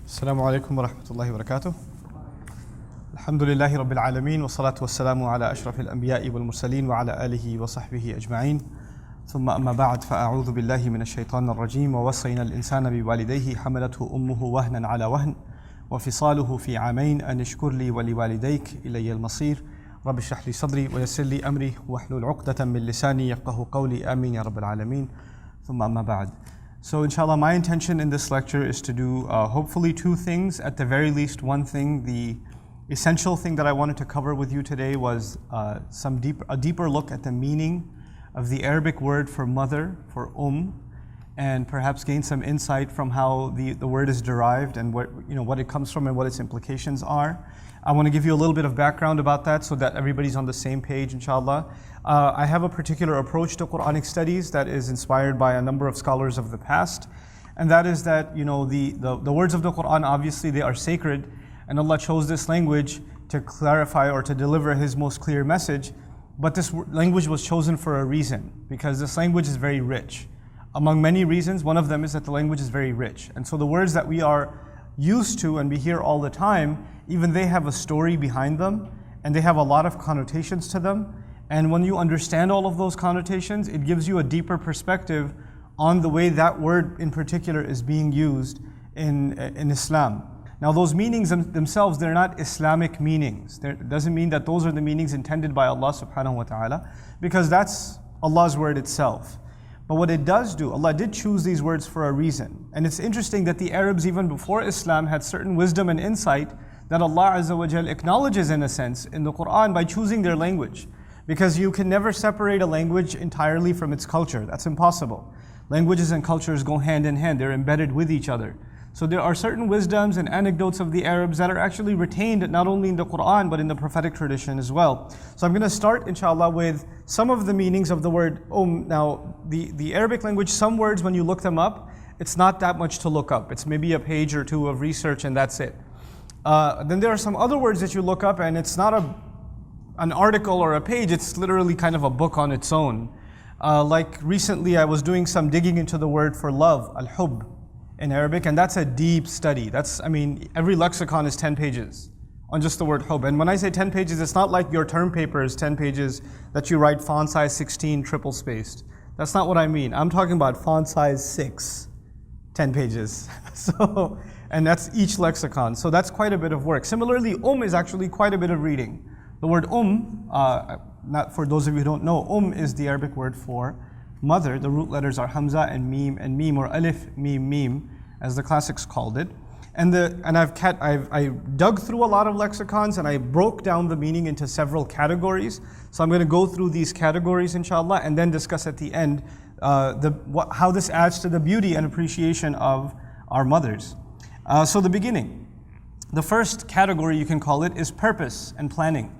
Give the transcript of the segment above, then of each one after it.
السلام عليكم ورحمة الله وبركاته. الحمد لله رب العالمين والصلاة والسلام على أشرف الأنبياء والمرسلين وعلى آله وصحبه أجمعين. ثم أما بعد فأعوذ بالله من الشيطان الرجيم. ووصينا الإنسان بوالديه حملته أمه وهنا على وهن وفصاله في عامين أن اشكر لي ولوالديك إلي المصير. رب اشرح لي صدري ويسر لي أمري واحلل عقدة من لساني يفقهوا قولي آمين يا رب العالمين. ثم أما بعد. So inshallah, my intention in this lecture is to do hopefully two things. At the very least, one thing. The essential thing that I wanted to cover with you today was a deeper look at the meaning of the Arabic word for mother, for and perhaps gain some insight from how the word is derived and what it comes from and what its implications are. I want to give you a little bit of background about that so that everybody's on the same page, inshallah. I have a particular approach to Quranic studies that is inspired by a number of scholars of the past, and that is that the words of the Quran, obviously they are sacred, and Allah chose this language to clarify or to deliver His most clear message. But this language was chosen for a reason, because this language is very rich. Among many reasons, one of them is that the language is very rich. And so the words that we are used to and we hear all the time, even they have a story behind them, and they have a lot of connotations to them. And when you understand all of those connotations, it gives you a deeper perspective on the way that word in particular is being used in Islam. Now those meanings themselves, they're not Islamic meanings. It doesn't mean that those are the meanings intended by Allah subhanahu wa ta'ala, because that's Allah's word itself. But what it does do, Allah did choose these words for a reason. And it's interesting that the Arabs, even before Islam, had certain wisdom and insight that Allah Azza wa Jal acknowledges in a sense in the Quran by choosing their language. Because you can never separate a language entirely from its culture. That's impossible. Languages and cultures go hand in hand. They're embedded with each other. So there are certain wisdoms and anecdotes of the Arabs that are actually retained not only in the Quran but in the prophetic tradition as well. So I'm going to start inshallah with some of the meanings of the word Now the Arabic language, some words when you look them up, it's not that much to look up. It's maybe a page or two of research and that's it. Then there are some other words that you look up and it's not an article or a page, it's literally kind of a book on its own. Like recently I was doing some digging into the word for love, al-hub, in Arabic, and that's a deep study. Every lexicon is 10 pages on just the word hub. And when I say 10 pages, it's not like your term paper is 10 pages that you write font size 16 triple spaced. That's not what I mean. I'm talking about font size 6, 10 pages. And that's each lexicon. So that's quite a bit of work. Similarly, is actually quite a bit of reading. The word not for those of you who don't know, is the Arabic word for mother. The root letters are Hamza and Mim, or Alif, Mim, as the classics called it. And I dug through a lot of lexicons and I broke down the meaning into several categories. So I'm going to go through these categories inshallah and then discuss at the end how this adds to the beauty and appreciation of our mothers. So the beginning. The first category you can call it is purpose and planning.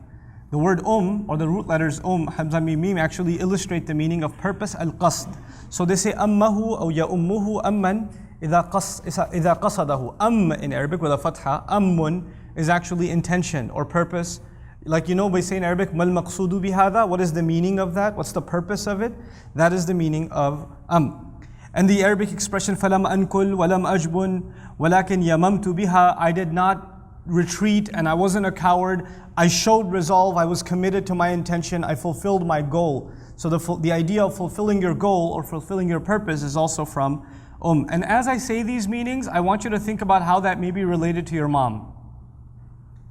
The word or the root letters Hamza, Mim actually illustrate the meaning of purpose, al-qasd. So they say ammahu or ya'ummuhu amman idha qasadahu. In Arabic with a fatha, ammun is actually intention or purpose. Like we say in Arabic, mal maqsudu bihada, what is the meaning of that? What's the purpose of it? That is the meaning of And the Arabic expression falam ankul walam ajbun walakin yamamtu biha, I did not retreat and I wasn't a coward. I showed resolve, I was committed to my intention, I fulfilled my goal. So the idea of fulfilling your goal or fulfilling your purpose is also from And as I say these meanings, I want you to think about how that may be related to your mom.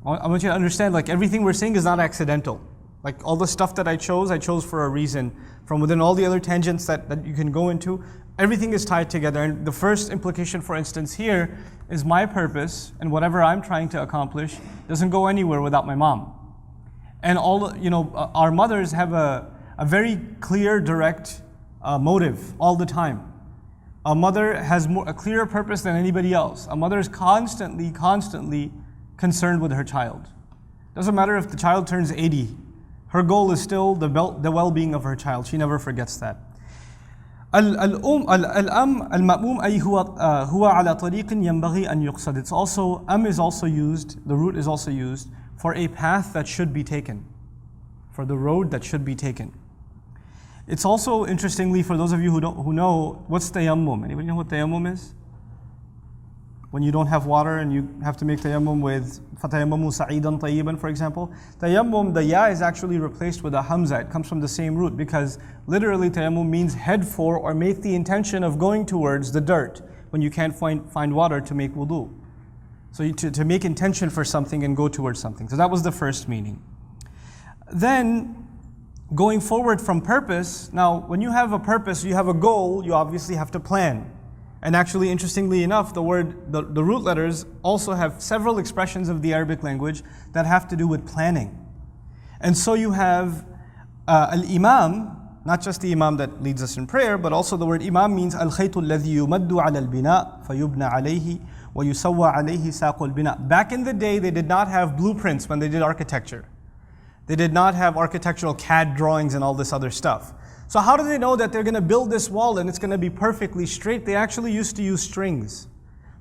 I want you to understand, like everything we're saying is not accidental. Like all the stuff that I chose for a reason. From within all the other tangents that you can go into, everything is tied together. And the first implication, for instance, here is my purpose and whatever I'm trying to accomplish doesn't go anywhere without my mom. And our mothers have a very clear, direct motive all the time. A mother has a clearer purpose than anybody else. A mother is constantly concerned with her child. Doesn't matter if the child turns 80. Her goal is still the well-being of her child. She never forgets that. المأموم أي هو على طريق ينبغي أن يقصد. It's also, is also used, the root is also used for a path that should be taken, for the road that should be taken. It's also, interestingly, for those of you who know, what's tayammum? Anybody know what tayammum is? when you don't have water and you have to make tayammum with فَتَيَمَّمُوا سَعِيدًا طَيِّبًا, for example. Tayammum, the ya is actually replaced with a hamza. It comes from the same root because literally tayammum means head for or make the intention of going towards the dirt when you can't find water to make wudu. So to make intention for something and go towards something. So that was the first meaning. Then going forward from purpose, now when you have a purpose, you have a goal, you obviously have to plan. And actually, interestingly enough, the root letters also have several expressions of the Arabic language that have to do with planning. And so you have al-imam, not just the imam that leads us in prayer, but also the word imam means al-khaytu alladhi yumaddu ala al-bina fayubna alayhi wa yusawwa alayhi saqu al-bina. Back in the day, they did not have blueprints when they did architecture. They did not have architectural CAD drawings and all this other stuff. So how do they know that they're going to build this wall and it's going to be perfectly straight? They actually used to use strings.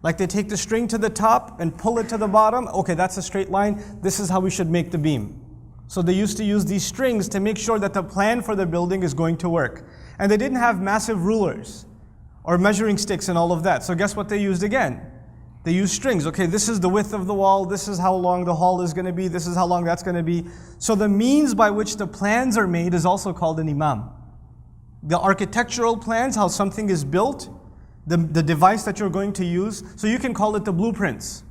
Like they take the string to the top and pull it to the bottom. Okay, that's a straight line. This is how we should make the beam. So they used to use these strings to make sure that the plan for the building is going to work. And they didn't have massive rulers or measuring sticks and all of that. So guess what they used again? They used strings. Okay, this is the width of the wall. This is how long the hall is going to be. This is how long that's going to be. So the means by which the plans are made is also called an imam. The architectural plans, how something is built, the device that you're going to use. So you can call it the blueprints.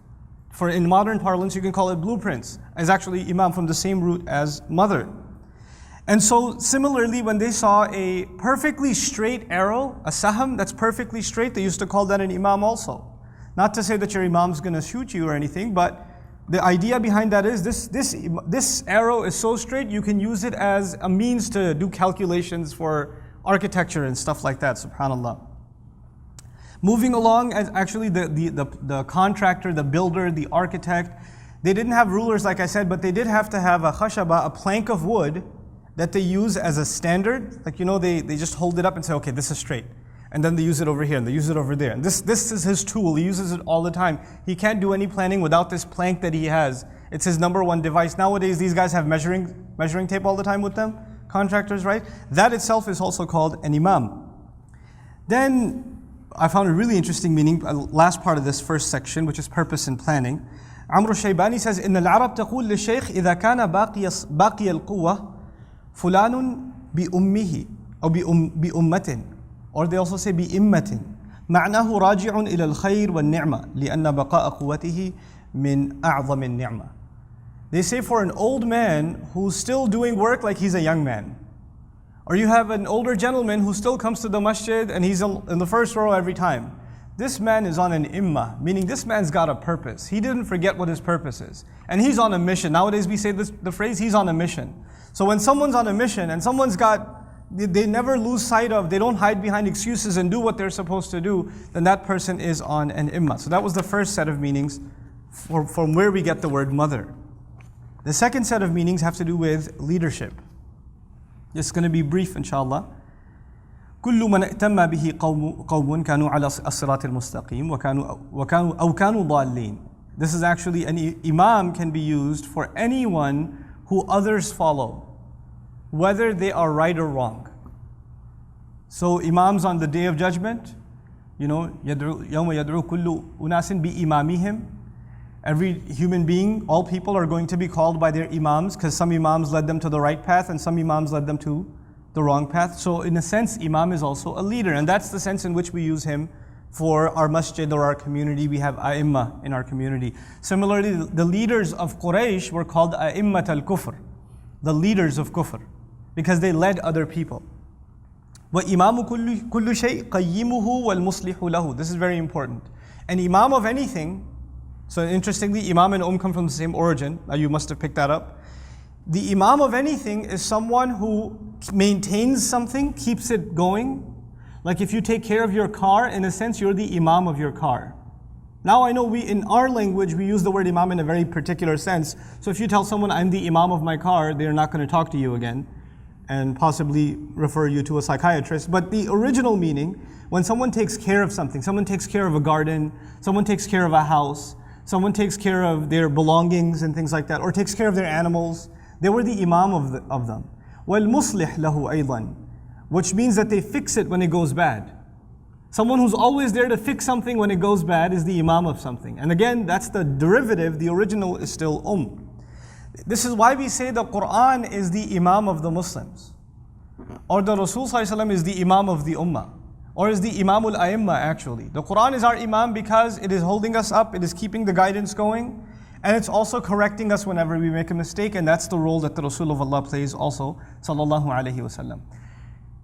For in modern parlance, you can call it blueprints. As actually imam from the same root as mother. And so similarly, when they saw a perfectly straight arrow, a saham that's perfectly straight, they used to call that an imam also. Not to say that your imam's going to shoot you or anything, but the idea behind that is this arrow is so straight, you can use it as a means to do calculations for architecture and stuff like that, subhanAllah. Moving along, as actually the contractor, the builder, the architect, they didn't have rulers like I said, but they did have to have a khashaba, a plank of wood that they use as a standard. Like, you know, they just hold it up and say, okay, this is straight. And then they use it over here and they use it over there. And this is his tool, he uses it all the time. He can't do any planning without this plank that he has. It's his number one device. Nowadays, these guys have measuring tape all the time with them. Contractors, right? That itself is also called an imam. Then I found a really interesting meaning, last part of this first section, which is purpose and planning. Amr al-Shaybani says, إن العرب تقول للشيخ إذا كان باقي القوة فلان بأمه أو بأمة. Or they also say بإمة. معناه راجع إلى الخير والنعمة لأن بقاء قوته من أعظم النعمة. They say for an old man who's still doing work like he's a young man. Or you have an older gentleman who still comes to the masjid and he's in the first row every time. This man is on an imma, meaning this man's got a purpose. He didn't forget what his purpose is. And he's on a mission. Nowadays we say the phrase, he's on a mission. So when someone's on a mission and someone's they never lose sight of, they don't hide behind excuses and do what they're supposed to do, then that person is on an imma. So that was the first set of meanings from where we get the word mother. The second set of meanings have to do with leadership. It's going to be brief, inshallah. كل من ائتم به قوم كانوا على الصراط المستقيم وكانوا أو كانوا ضالين. This is actually, an imam can be used for anyone who others follow, whether they are right or wrong. So imams on the day of judgment, you know, يوم يدعو كل أناس بإمامهم. Every human being, all people are going to be called by their imams, because some imams led them to the right path and some imams led them to the wrong path. So in a sense, imam is also a leader, and that's the sense in which we use him for our masjid or our community. We have a'imma in our community. Similarly, the leaders of Quraysh were called a'immat al-kufr, the leaders of kufr, because they led other people. وَإِمَامُ كُلُّ شَيْءٍ قَيِّمُهُ وَالْمُصْلِحُ لَهُ. This is very important. An imam of anything, so interestingly, imam and come from the same origin. You must have picked that up. The imam of anything is someone who maintains something, keeps it going. Like if you take care of your car, in a sense, you're the imam of your car. Now I know in our language, we use the word imam in a very particular sense. So if you tell someone, I'm the imam of my car, they're not going to talk to you again and possibly refer you to a psychiatrist. But the original meaning, when someone takes care of something, someone takes care of a garden, someone takes care of a house, someone takes care of their belongings and things like that, or takes care of their animals, they were the imam of them. وَالْمُصْلِحْ لَهُ أَيْضًا, which means that they fix it when it goes bad. Someone who's always there to fix something when it goes bad is the imam of something. And again, that's the derivative, the original is still This is why we say the Quran is the imam of the Muslims. Or the Rasul ﷺ is the imam of the ummah. Or is the imam al-a'imma actually. The Quran is our imam because it is holding us up, it is keeping the guidance going, and it's also correcting us whenever we make a mistake, and that's the role that the Rasul of Allah plays also, sallallahu alayhi wasallam.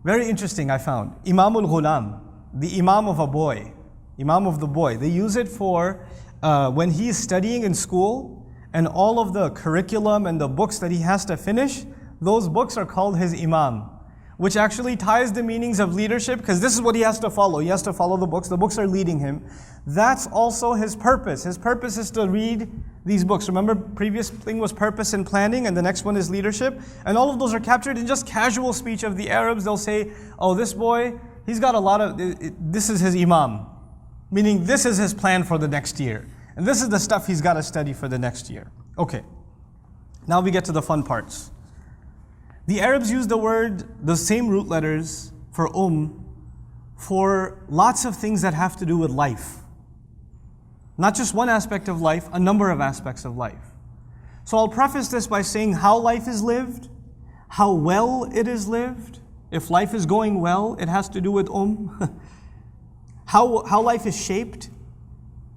Very interesting I found. Imam al-Ghulam, the imam of a boy, imam of the boy. They use it for when he is studying in school and all of the curriculum and the books that he has to finish, those books are called his imam, which actually ties the meanings of leadership because this is what he has to follow. He has to follow the books are leading him. That's also his purpose. His purpose is to read these books. Remember, previous thing was purpose and planning, and the next one is leadership. And all of those are captured in just casual speech of the Arabs. They'll say, oh, this boy, he's got a lot of, this is his imam. Meaning this is his plan for the next year. And this is the stuff he's got to study for the next year. Okay, now we get to the fun parts. The Arabs use the same root letters for for lots of things that have to do with life. Not just one aspect of life, a number of aspects of life. So I'll preface this by saying how life is lived, how well it is lived. If life is going well, it has to do with How life is shaped,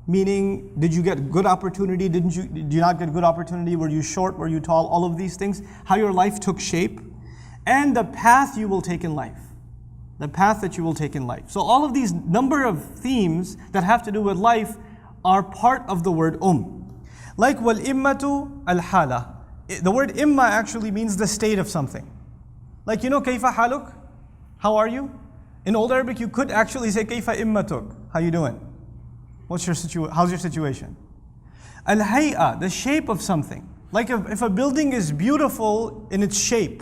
meaning did you get good opportunity, did you not get good opportunity, were you short, were you tall, all of these things, how your life took shape, and the path you will take in life. The path that you will take in life. So all of these number of themes that have to do with life are part of the word Like wal-immatu al-hala. The word imma actually means the state of something. Like, kayfa haluk? How are you? In Old Arabic, you could actually say kayfa immatuk. How you doing? How's your situation? Al-hay'a, the shape of something. Like if a building is beautiful in its shape,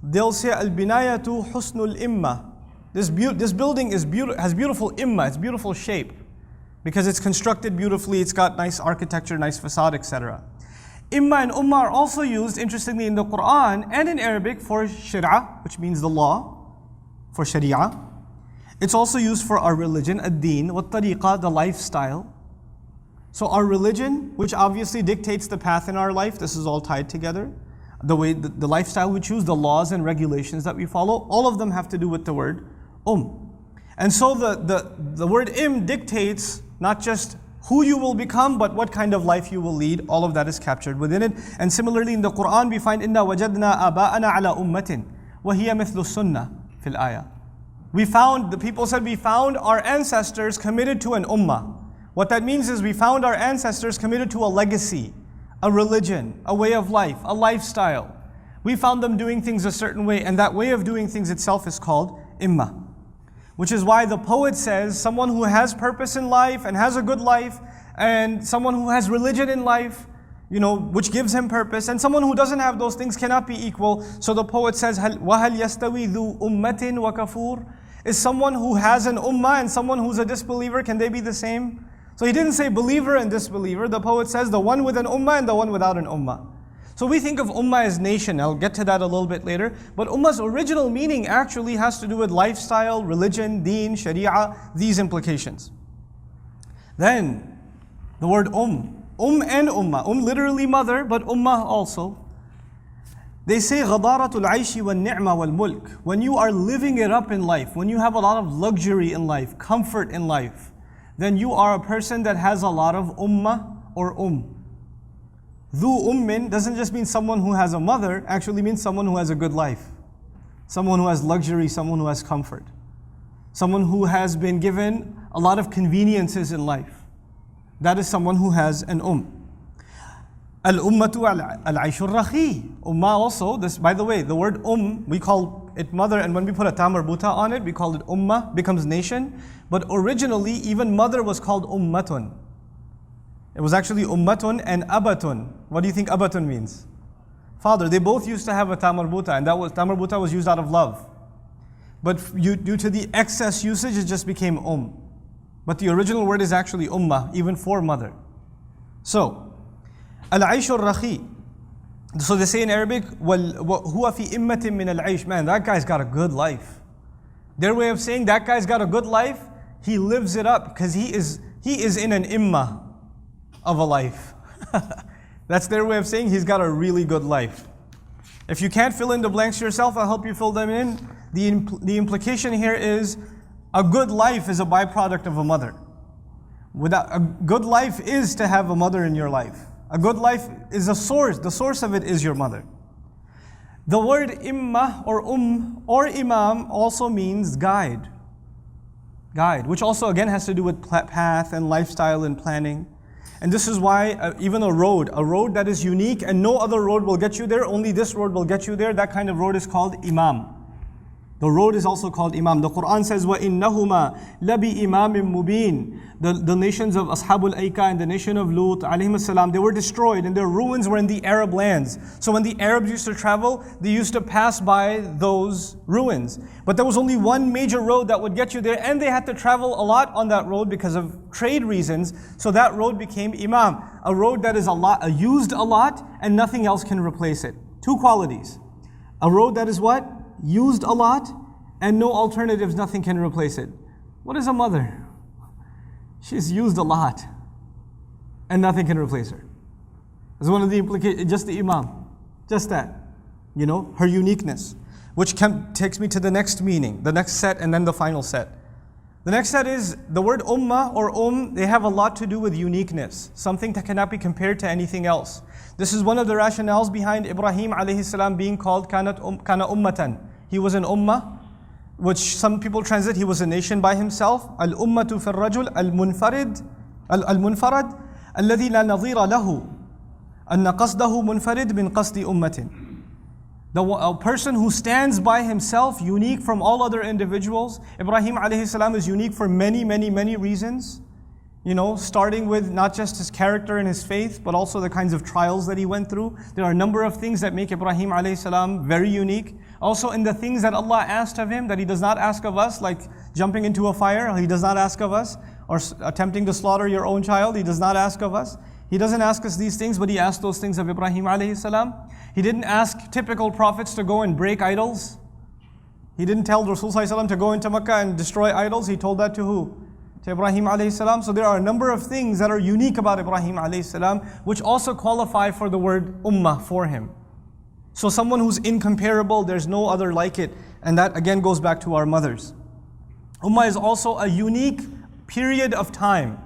they'll say al-binayatu husnul imma. This building has beautiful imma, it's beautiful shape. Because it's constructed beautifully, it's got nice architecture, nice facade, etc. Imma and ummah are also used, interestingly, in the Quran and in Arabic for shari'ah, which means the law, for sharia. It's also used for our religion, Al-Deen, wa tariqa, the lifestyle. So our religion, which obviously dictates the path in our life, this is all tied together. The way, the lifestyle we choose, the laws and regulations that we follow, all of them have to do with the word And so the word dictates not just who you will become, but what kind of life you will lead. All of that is captured within it. And similarly in the Quran we find إِنَّا وَجَدْنَا آبَاءَنَا عَلَى أُمَّةٍ وَهِيَ مِثْلُ السُنَّةِ فِي الْآيَةِ. The people said we found our ancestors committed to an ummah. What that means is we found our ancestors committed to a legacy, a religion, a way of life, a lifestyle. We found them doing things a certain way, and that way of doing things itself is called imma. Which is why the poet says someone who has purpose in life and has a good life, and someone who has religion in life, which gives him purpose, and someone who doesn't have those things cannot be equal. So the poet says, وَهَلْ يَسْتَوِي ذُو أُمَّةٍ وَكَفُورٍ. Is someone who has an ummah and someone who's a disbeliever, can they be the same? So he didn't say believer and disbeliever. The poet says the one with an ummah and the one without an ummah. So we think of ummah as nation. I'll get to that a little bit later. But ummah's original meaning actually has to do with lifestyle, religion, deen, sharia, these implications. Then, the word and ummah. Literally mother, but ummah also. They say غَضَارَةُ الْعَيْشِ وَالنِّعْمَ وَالْمُلْكِ. When you are living it up in life, when you have a lot of luxury in life, comfort in life, then you are a person that has a lot of ummah or Dhu ummin doesn't just mean someone who has a mother, actually means someone who has a good life. Someone who has luxury, someone who has comfort. Someone who has been given a lot of conveniences in life. That is someone who has an Al-ummatu al-aishur rakhi. Ummah also, this, by the way, the word we call it mother, and when we put a ta marbuta on it, we call it ummah, becomes nation. But originally, even mother was called ummatun. It was actually ummatun and abatun. What do you think abatun means? Father. They both used to have a ta marbuta, and that was ta marbuta was used out of love. But due to the excess usage, it just became But the original word is actually ummah, even for mother. So, al-aishur rakhi. So they say in Arabic, huwa fi immatin min al-aish. Man, that guy's got a good life. Their way of saying that guy's got a good life, he lives it up because he is in an imma of a life. That's their way of saying he's got a really good life. If you can't fill in the blanks yourself, I'll help you fill them in. The implication here is a good life is a byproduct of a mother. A good life is to have a mother in your life. A good life is a source. The source of it is your mother. The word imma or or imam also means guide. Guide, which also again has to do with path and lifestyle and planning. And this is why even a road that is unique and no other road will get you there, only this road will get you there, that kind of road is called imam. The road is also called imam. The Quran says, وَإِنَّهُمَا لَبِإِمَامٍ مُبِينٍ. The nations of Ashabul Aika and the nation of Lut, alayhim salam, they were destroyed and their ruins were in the Arab lands. So when the Arabs used to travel, they used to pass by those ruins. But there was only one major road that would get you there, and they had to travel a lot on that road because of trade reasons. So that road became imam. A road that is used a lot and nothing else can replace it. Two qualities. A road that is what? Used a lot, and no alternatives, nothing can replace it. What is a mother? She's used a lot, and nothing can replace her. That's one of the implications, just the imam. Just that. Her uniqueness. Which takes me to the next meaning, the next set, and then the final set. The next set is, the word ummah or they have a lot to do with uniqueness. Something that cannot be compared to anything else. This is one of the rationales behind Ibrahim alayhi salam being called kana ummatan. He was an ummah, which some people translate, he was a nation by himself. Al-ummatu fi al-rajul al-munfarad alladhi la nadhira lahu. Anna qasdahu munfarid min qasdi ummatin. A person who stands by himself, unique from all other individuals. Ibrahim alayhi salam is unique for many, many, many reasons. Starting with not just his character and his faith, but also the kinds of trials that he went through. There are a number of things that make Ibrahim alayhi salam very unique. Also in the things that Allah asked of him that He does not ask of us, like jumping into a fire, He does not ask of us, or attempting to slaughter your own child, He does not ask of us. He doesn't ask us these things, but He asked those things of Ibrahim alayhi salam. He didn't ask typical prophets to go and break idols. He didn't tell Rasul sallallahu alaihi wasallam to go into Mecca and destroy idols. He told that to who? To Ibrahim alayhi salam. So there are a number of things that are unique about Ibrahim alayhi salam, which also qualify for the word ummah for him. So someone who's incomparable, there's no other like it. And that again goes back to our mothers. Ummah is also a unique period of time.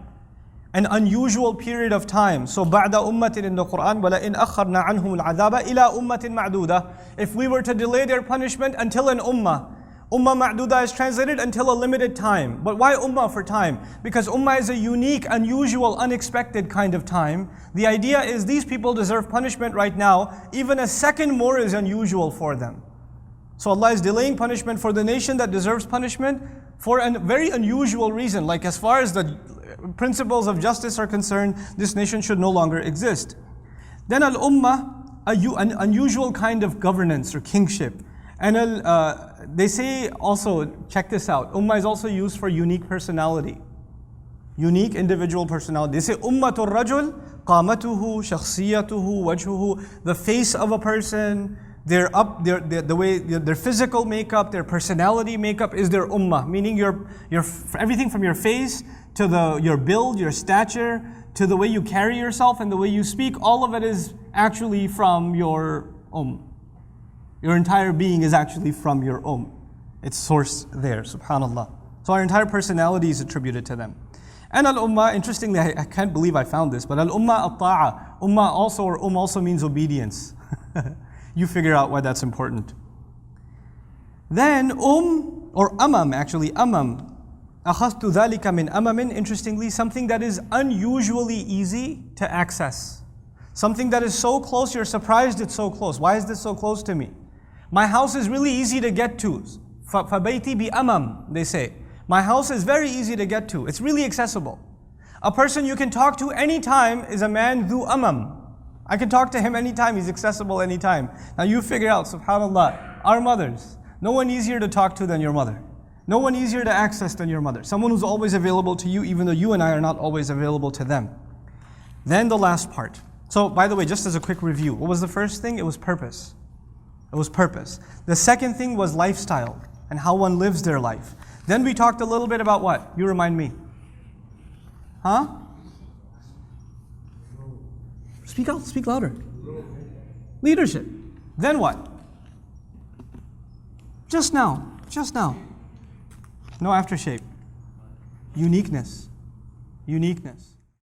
An unusual period of time. So بَعْدَ أُمَّةٍ in the Quran, وَلَئِنْ أَخَّرْنَا عَنْهُمُ الْعَذَابَ إِلَىٰ أُمَّةٍ مَعْدُودَةٍ. If we were to delay their punishment until an ummah. Ummah ma'duda is translated until a limited time. But why ummah for time? Because ummah is a unique, unusual, unexpected kind of time. The idea is these people deserve punishment right now. Even a second more is unusual for them. So Allah is delaying punishment for the nation that deserves punishment for a very unusual reason. Like as far as the principles of justice are concerned, this nation should no longer exist. Then al-ummah, an unusual kind of governance or kingship. And they say also, check this out, ummah is also used for unique personality. Unique individual personality. They say ummatul rajul, qamatuhu, shakhsiyatuhu, wajhuhu, the face of a person, their physical makeup, their personality makeup is their ummah. Meaning everything from your face to your build, your stature, to the way you carry yourself and the way you speak, all of it is actually from your Your entire being is actually from your It's sourced there, subhanallah. So our entire personality is attributed to them. And al-ummah, interestingly, I can't believe I found this, but al-ummah al-ta'a. Ummah also, or also means obedience. You figure out why that's important. Then or amam, actually, amam. أَخَذْتُ ذَلِكَ مِنْ أَمَمٍ. Interestingly, something that is unusually easy to access. Something that is so close, you're surprised it's so close. Why is this so close to me? My house is really easy to get to. فَبَيْتِي بِأَمَمٍ, they say. My house is very easy to get to. It's really accessible. A person you can talk to anytime is a man dhu amam. I can talk to him anytime, he's accessible anytime. Now you figure out, subhanallah, our mothers, no one easier to talk to than your mother. No one easier to access than your mother. Someone who's always available to you, even though you and I are not always available to them. Then the last part. So, by the way, just as a quick review, what was the first thing? It was purpose. It was purpose. The second thing was lifestyle and how one lives their life. Then we talked a little bit about what? You remind me. Huh? Speak out, speak louder. Leadership. Then what? Just now. No aftershave. Uniqueness.